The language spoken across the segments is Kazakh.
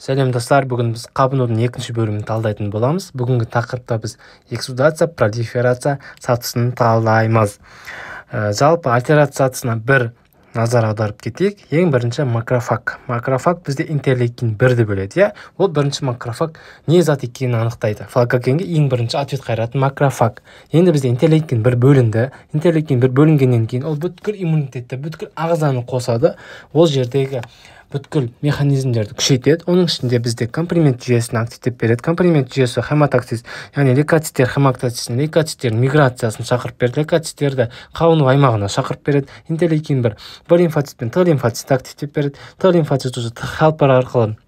Сәлем достар, бүгін біз қабынудың екінші бөлімін талдайтын боламыз. Бүгінгі тақырыпта біз эксудация, пролиферация сатысын талдаймыз. Жалпы альтерация сатысына бір назар аударып кетейік. Ең бірінші макрофаг. Макрофаг бізде интерлейкин 1-ді бөледі. Ол бірінші макрофаг не зат екенін анықтайды. Фагогенге ең бірінші ответ қайратын макрофаг. Енді бізде интерлейкин 1 бөлінді. Интерлейкин 1 бөлінгеннен кейін ол бүткіл иммунитетті, бүткіл ағзаны қосады. Ол жердегі бүткіл механизмдерді күшейтеді. Оның ішінде бізде компримент жүйесін активтеп береді. Компримент жүйесі хематоксис, яғни лейкоциттер хематоксисін, лейкоциттердің миграциясын шақырып береді. Лейкоциттерді қабыну аймағына шақырып береді. Интерлейкин 1 Б лимфоцит пен Т лимфоцитті активтеп береді. Т лимфоцит уже хелпер арқылы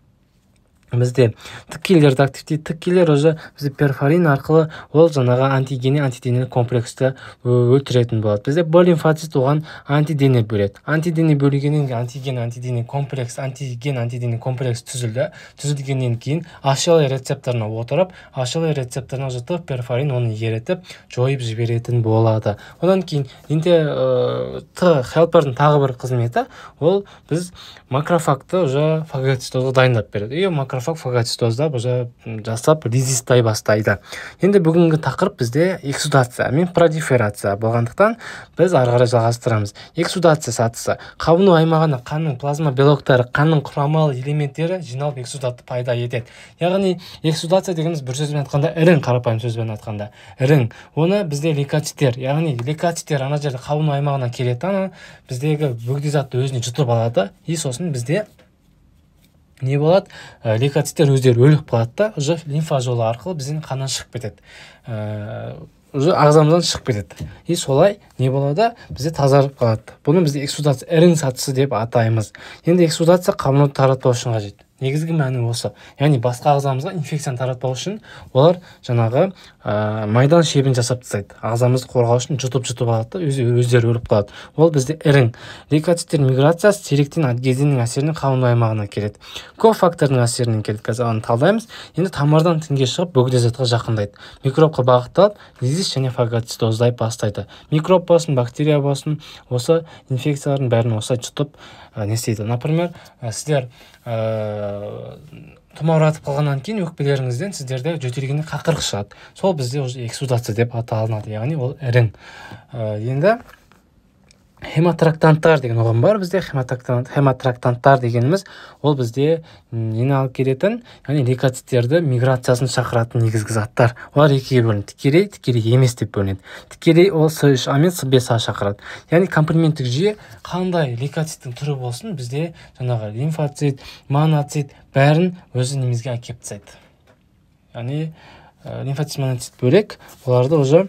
бізде тіккейлерді активтейді. Тіккейлер уже бізде перфорин арқылы ол жаңағы антидене комплексті өлтіретін болады. Бізде Б лимфоцит оған антидене бөледі. Антидене бөлгеннен кейін антидене комплекс түзілді. Түзілгеннен кейін HLA рецепторына отырып, HLA рецепторына жатып перфорин оны еретіп, жойып жіберетін болады. Одан кейін Т хелпердің тағы бір қызметі, ол біз макрофагты уже фагоцитозға дайындап береді. Макрофаг фагоцитозда уже жасап резистай бастайды. Енді бүгінгі тақырып бізде эксудация мен пролиферация болғандықтан біз ары қарай жалғастырамыз. Эксудация сатысы қабыну аймағына қанның плазма белоктары, қанның құрамалы элементтері жиналып эксудатты пайда етеді. Яғни эксудация дегеніміз бір сөзбен айтқанда ірің, қарапайым сөзбен айтқанда ірің. Оны бізде лейкоциттер, яғни лейкоциттер ана жерде қабыну аймағына келеді, біздегі бөгде затты өзіне жұтып алады. Сосын бізде не болады? Лейкоциттер өздері өліп қалады да, уже лимфа жолы арқылы бізден қаннан шығып кетеді. Уже ағзамыздан шығып кетеді. Солай не болады? Бізде тазарып қалады. Бұны бізде эксудация, ірің сатысы деп атаймыз. Енді эксудация қабынуды таратпау үшін қажет. Негізгі мәні осы. Яғни басқа ағзамызға инфекцияны таратпау үшін олар жаңағы майдан шебін жасап тастайды. Ағзамызды қорғау үшін жұтып алады, өздері өліп қалады. Ол бізде ірің. Лейкоциттер миграциясы серектин адгезиннің әсерінен қабыну аймағына келеді. Кофактордың әсерінен келеді. Қазір оны талдаймыз. Енді тамырдан тінге шығып бөгде затқа жақындайды. Микробқа бағытталып, лизис және фагоцитоздай бастайды. Микроб болсын, бактерия болсын, осы инфекциялардың бәрін осылай жұтып не істейді. Например, сіздер тұмауратып қалғаннан кейін өкпелеріңізден сіздерде жөтелгенде қақырық шығады. Сол бізде уже эксудация деп аталынады, яғни ол ірің. Енді хемотрактанттар деген оған бар бізде. Хемотрактанттар дегеніміз ол бізде нені алып келетін, яғни лейкоциттерді миграциясын шақыратын негізгі заттар. Олар екіге бөлінеді. Тікелей емес деп бөлінеді. Тікелей ол С3А мен С5А шақырады. Яғни комплементтік жүйе қандай лейкоциттің түрі болсын, бізде жаңағы лимфоцит, моноцит бәрін өзі немізге әкеп тастайды. Яғни лимфоцит, моноцит бөлек, оларды уже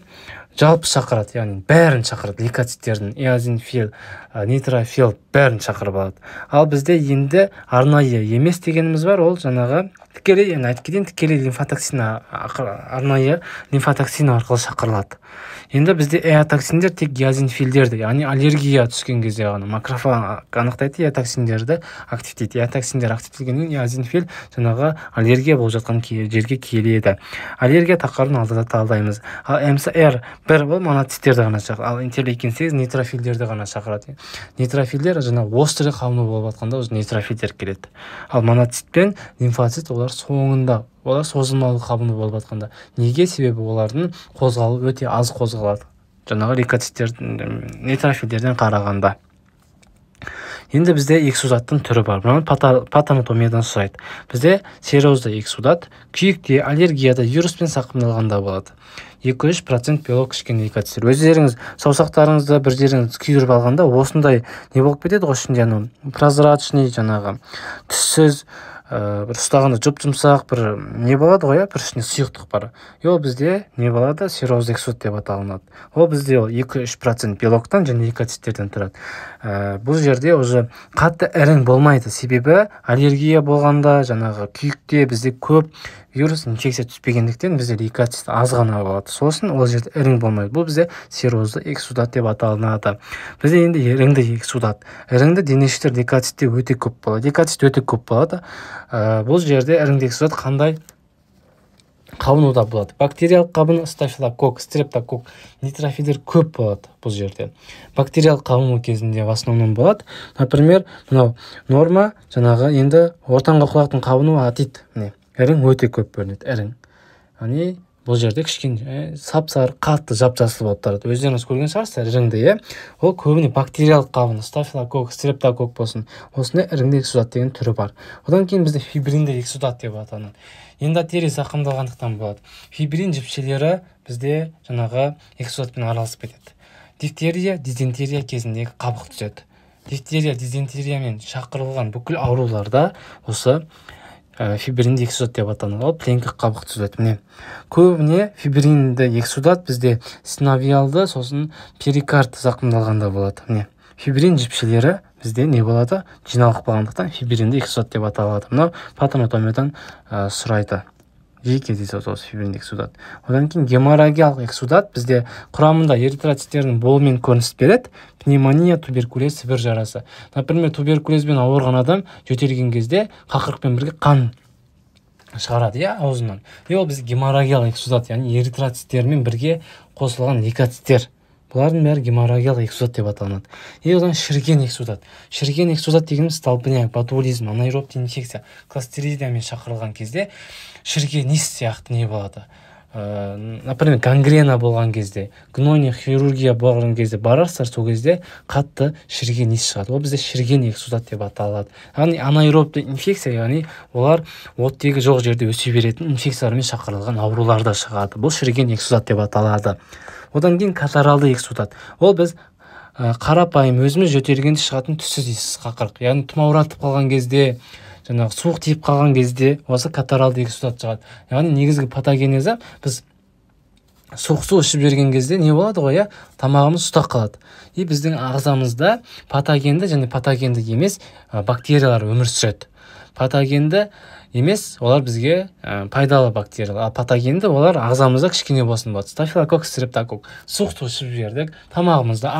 жалпы шақырады, яғни бәрін шақырады. Лейкоциттердің эозинофил, нейтрофил бәрін шақырып алады. Ал бізде енді арнайы емес дегеніміз бар, ол жаңағы тікелей арнайы лимфотоксин арқылы шақырылады. Енді бізде эотоксиндер тек эозинофилдерді, яғни аллергия түскен кезде ғана макрофаг анықтайды, эотоксиндерді активтейді. Эотоксиндер активтелгеннен эозинофил жаңағы аллергия болып жатқан жерге келеді. Аллергия тақырыбын алдыда талдаймыз. Ал МСР 1 ол моноциттерді ғана шақырады, ал интерлейкин 8 нейтрофилдерді ғана шақырады. Нейтрофилдер жаңағы острый қабыну болып жатқанда уже нейтрофилдер келеді. Ал моноцит пен лимфоцит олар соңында, олар созылмалы қабыну болып жатқанда. Неге? Себебі олардың қозғалуы өте аз қозғалады. Жаңағы лейкоциттердің, нейтрофилдерден қарағанда. Енді бізде эксудаттың түрі бар. Бұны патанатомиядан сұрайды. Бізде серозда эксудат, күйікте, аллергияда, вируспен сақымдалғанда болады. 2-3% белок ішкен лейкоциттер. Өздеріңіз саусақтарыңызды бір жеріңіз күйдіріп алғанда осындай не болып кетеді ғой, ішінде прозрачный жаңағы түссіз, бір ұстағанда жұп-жұмсақ бір не болады ғой, бір ішінде сұйықтық бар. Ол бізде не болады? Серозды эксудат деп аталынады. Ол бізде 2-3% белоктан және лейкоциттерден тұрады. Бұл жерде уже қатты ірің болмайды. Себебі аллергия болғанда, жаңағы күйікте бізде көп вирус инфекция түспегендіктен бізде лейкоцит аз ғана болады. Сосын ол жерде ірің болмайды. Бұл бізде серозды эксудат деп аталынады. Бізде енді іріңді эксудат. Іріңді денешіктер лейкоцитте өте көп болады. Лейкоцит өте көп болады. Бұл жерде іріңді эксудат қандай қабынуда болады. Бактериялық қабыну стафилококк, стрептококк, нейтрофилдер көп болады бұл жерде. Бактериялық қабыну кезінде в основном болады. Например, мынау норма жаңағы енді ортаңғы құлақтың қабынуы атит. Міне, ірің өте көп бөлінеді, ірің. Яғни бұл жерде кішкене сап-сары қатты жап-жасыл болып тұрады. Өздеріңіз көрген шығарсыздар іріңді, иә. Ол көбіне бактериялық қабыну, стафилококк, стрептококк болсын. Осындай іріңді эксудат деген түрі бар. Одан кейін бізде фибринді эксудат деп аталады. Эндотерий зақымдалғандықтан болады. Фибрин жіпшелері бізде жаңағы эксудатпен араласып кетеді. Дифтерия, дизентерия кезіндегі қабық түседі. Дифтерия, дизентериямен шақырылған бүкіл ауруларда осы фибринді эксудат деп аталады. Пленка қабық түзеді. Міне, көбіне фибринді эксудат бізде синовиалды, сосын перикард зақымдалғанда болады. Міне, фибрин жіпшелері бізде не болады? Жиналып қалғандықтан фибринді эксудат деп аталады. Мынау патанатомиядан сұрайды. Жиі кездеседі осы фибринді эксудат. Одан кейін геморрагиялық эксудат бізде құрамында эритроциттердің болуымен көрініс береді. Пневмония, туберкулез, сібір жарасы. Например, туберкулезбен ауырған адам жөтелген кезде қақырықпен бірге қан шығарады, иә, аузынан. Ол бізде геморрагиялық эксудат, яғни эритроциттермен бірге қосылған лейкоциттер. Бұлардың бәрі геморрагиялық эксудат деп аталынады. Одан шіріген эксудат. Шіріген эксудат дегеніміз столбняк, ботулизм, анаэробты инфекция, кластридиямен шақырылған кезде шіріген иіс сияқты не болады. Например, гангрена болған кезде, гнойный хирургия болған кезде барарсыздар, сол кезде қатты шіріген иіс шығады. Ол бізде шіріген эксудат деп аталады. Яғни анаэробты инфекция, яғни олар оттегі жоқ жерде өсе беретін инфекциялармен шақырылған ауруларда шығады. Бұл шіріген эксудат деп аталады. Одан кейін катаралды эксудат. Ол біз қарапайым өзіміз жөтелгенде шығатын түссіз иіссіз қақырық. Яғни тұмауратып қалған кезде, жаңағы суық тиіп қалған кезде осы катаралды эксудат шығады. Яғни негізгі патогенезі біз суық су ішіп жүрген кезде не болады ғой, иә, тамағымыз ұстап қалады. Біздің ағзамызда патогенді және патогенді емес бактериялар өмір сүреді. Патогенді емес, олар бізге пайдалы бактериялар, ал патогенді олар ағзамызда кішкене болсын болады. Стафилококк, стрептококк. Суық су ішіп жібердік, тамағымызда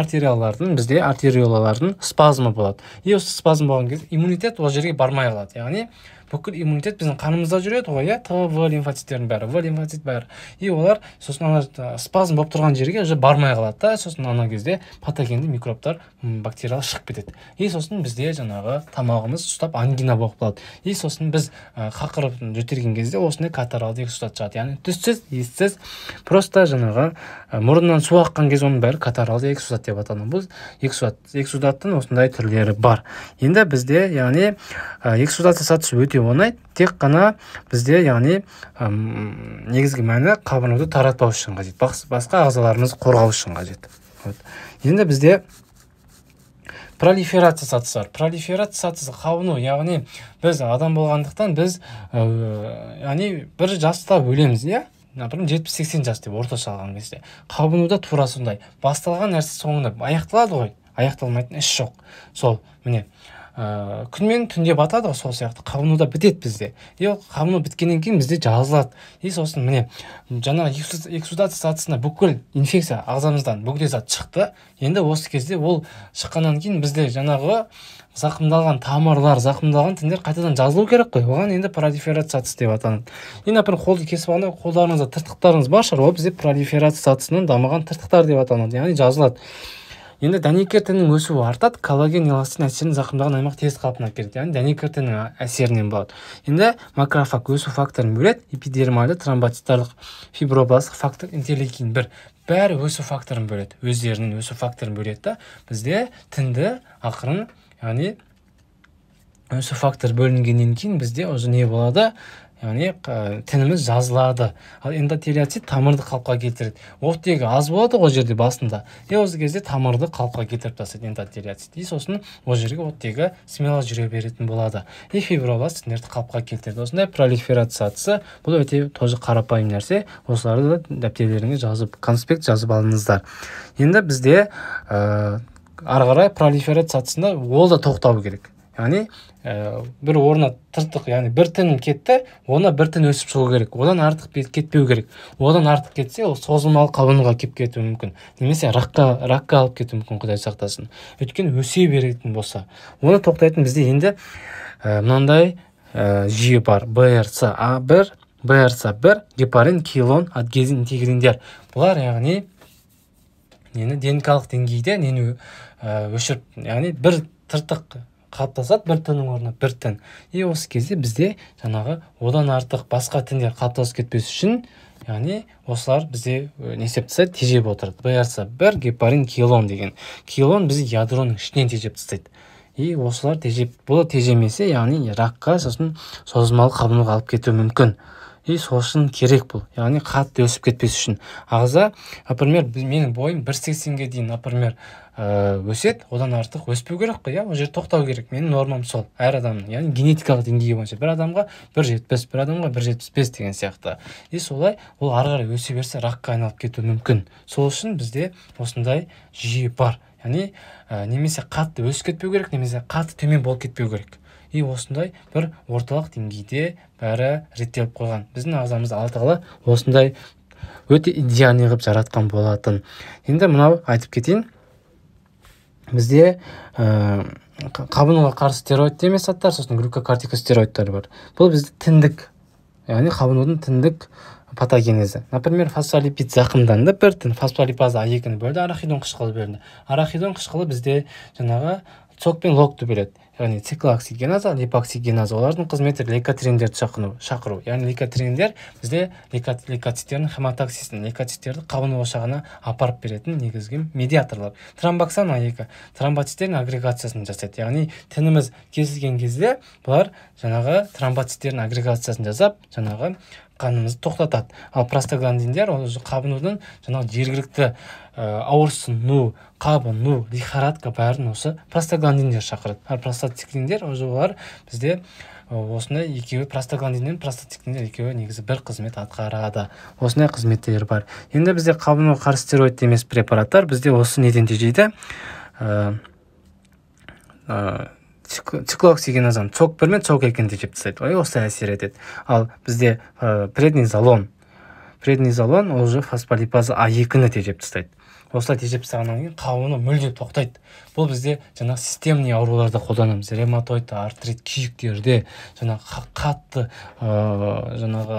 бізде артериолалардың спазмы болады. Осы спазм болған кезде иммунитет ол жерге бармай қалады. Яғни бүкіл иммунитет біздің қанымызда жүреді ғой, иә, В лимфоциттердің бәрі, В лимфоцит бәрі. Олар сосын спазм болып тұрған жерге уже бармай қалады да, сосын ана кезде патогенді микробтар, бактериялар шығып кетеді. Сосын бізде жаңағы тамағымыз ұстап ангина болып қалады. Сосын біз қақырып жөтелген кезде осындай катаралды эксудат шығады. Яғни түссіз, иіссіз, просто жаңағы мұрнынан су аққан кезде оның бәрі катаралды эксудат деп аталады. Бұл эксудаттың осындай түрлері бар. Енді бізде, яғни эксудация сатысы өте оңай, тек қана бізде, яғни негізгі мәні қабынуды таратпау үшін қажет, басқа ағзаларымызды қорғау үшін қажет. Енді бізде пролиферация сатысы бар. Пролиферация сатысы қабыну, яғни біз адам болғандықтан біз яғни бір жаста өлеміз, иә? Например, 70-80 жас деп орташа алған кезде. Қабынуда тура сондай. Басталған нәрсе соңында аяқталады ғой, аяқталмайтын іс жоқ. Сол, міне, күн мен түнде батады ғой, сол сияқты қабынуда бітеді бізде. Қабыну біткеннен кейін бізде жазылады. Сосын міне, жаңа эксудация сатысында бүкіл инфекция ағзамыздан бөгде зат шықты. Енді осы кезде ол шыққаннан кейін бізде жаңағы зақымдалған тамырлар, зақымдалған тіндер қайтадан жазылу керек қой. Оған енді пролиферация сатысы деп аталады. Например, қолды кесіп алғанда қолдарыңызда тыртықтарыңыз бар шығар, ол бізде пролиферация сатысынан дамыған тыртықтар деп аталады, яғни жазылады. Енді дәнекер өсуі артады, коллаген эластин әсерін зақымдаған аймақ тез қалпына келеді. Яғни дәнекер әсерінен болады. Енді макрофаг өсу факторын бөледі, эпидермальды тромботиттарлық фибробласттық фактор интерлейкин 1. Бәрі өсу факторын бөледі, өздерінің өсу факторын бөледі. Бізде тінді ақырын, яғни өсу фактор бөлінгеннен кейін бізде уже не болады? Яғни тініміз жазылады. Ал эндотелиоцит тамырды қалыпқа келтіреді. Оттегі аз болады ғой жерде басында. Осы кезде тамырды қалыпқа келтіріп тастайды эндотелиоцит. Сосын ол жерге оттегі смело жүре беретін болады. Фибробласт тіндерді қалыпқа келтіреді. Осындай пролиферация сатысы, бұл өте тоже қарапайым нәрсе. Осыларды да дәптерлеріңе жазып, конспект жазып алыңыздар. Енді бізде ары қарай пролиферация сатысында ол да тоқтау керек. Яғни бір орнына тыртық, яғни бір тінім кетті, ona бір тін өсіп шығу керек. Одан артық кетпеу керек. Одан артық кетсе, ол созылмалы қабынуға кеп кетуі мүмкін. Немесе ракқа алып кетуі мүмкін, Құдай сақтасын. Өйткені өсе беретін болса. Оны тоқтайтын бізде енді мынандай жүйе бар. БРЦА1, BRCA1, гепарин, килон, адгезин, интегриндер. Бұлар яғни нені ДНК-лық деңгейде нені өшіріп, яғни бір тыртық қалыптасады, бір тіннің орнына бір тін. Осы кезде бізде жаңағы одан артық басқа тіндер қалыптасып кетпес үшін, яғни осылар бізде не істеп тастайды, тежеп отырады. BRCA1, гепарин, килон деген. Килон бізде ядроның ішінен тежеп тастайды. Осылар бұл тежемесе, яғни ракқа сосын созылмалы қабынуға алып кетуі мүмкін. Сол үшін керек бұл, яғни қатты өсіп кетпес үшін. Ағза, например, менің бойым 1,80-ге дейін, например, өсет, одан артық өспеу керек қой, ол жер тоқтау керек. Менің нормам сол, әр адамның, яғни генетикалық деңгейі бойынша бір адамға 1,70, бір адамға 1,75 деген сияқты. Солай ол ары қарай өсе берсе ракқа айналып кетуі мүмкін. Сол үшін бізде осындай жүйе бар. Яғни немесе қатты өсіп кетпеу керек, немесе қатты төмен болып кетпеу керек. Осындай бір орталық деңгейде бәрі реттеліп қойған. Біздің ағзамыз Алла Тағала осындай өте идеальный қылып жаратқан болатын. Енді мынау айтып кетейін. Бізде қабынуға қарсы стероид емес заттар, сосын глюкокортикостероидтар бар. Бұл бізде тіндік, яғни қабынудың тіндік патогенезі. Например, фосфолипид зақымданды, бір тін фосфолипаза А2-ні бөлді, арахидон қышқылы бөлінді. Арахидон қышқылы бізде жаңағы цок пен локты береді. Яғни циклооксигеназа, липоксигеназа, олардың қызметі лейкотрийіндерді шақыру. Яғни лейкотрииндер бізде лейкоциттердің хематоксисін, лейкоциттерді қабыну ошағына апарып беретін негізгі медиаторлар. Тромбоксан А2 тромбоциттердің агрегациясын жасайды. Яғни тініміз кесілген кезде бұлар жаңағы тромбоциттердің агрегациясын жасап, жаңағы қанымызды тоқтатады. Ал простагландиндер қабынудың жаңағы жергілікті ауырсыну, қабыну, лихорадка бәрін осы простагландиндер шақырады. Ал простациклиндер олар бізде осындай екеуі, простагландиндер, простациклиндер екеуі негізі бір қызмет атқарады. Осындай қызметтер бар. Енді бізде қабынуға қарсы стероид емес препараттар бізде осы неден тежейді. Циклооксигеназаны цок 1 мен цок 2-ні тежеп тастайды. Осы әсер етеді. Ал бізде преднизолон ол же фосфолипаза А2-ні тежеп тастайды. Осылай тежеп тастағаннан кейін қабыну мүлде тоқтайды. Бұл бізде жаңағы системный ауруларда қолданамыз. Ревматоид, артрит, күйіктерде, жаңағы қатты жаңағы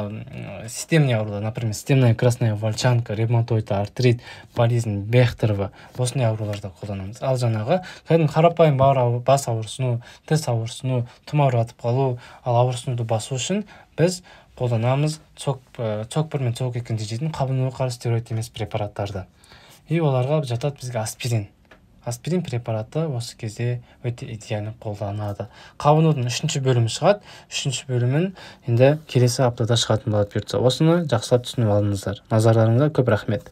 системный аурулар, например, системная красная волчанка, ревматоид, артрит, болезнь Бехтерова, осындай ауруларда қолданамыз. Ал жаңағы қарапайым бас ауырсыну, тіс ауырсыну, тұмауратып қалу, ал ауырсынуды басу үшін біз қолданамыз цок 1 мен цок 2-ні тежейтін қабынуға қарсы стероид емес препараттарды. Оларға жатады бізге аспирин. Аспирин препараты осы кезде өте идеальный қолданады. Қабынудың 3-ші бөлімі шығады. 3-ші бөлімін енді келесі аптада шығатын болады бұйыртса. Осыны жақсылап түсініп алыңыздар. Назарларыңызға көп рахмет.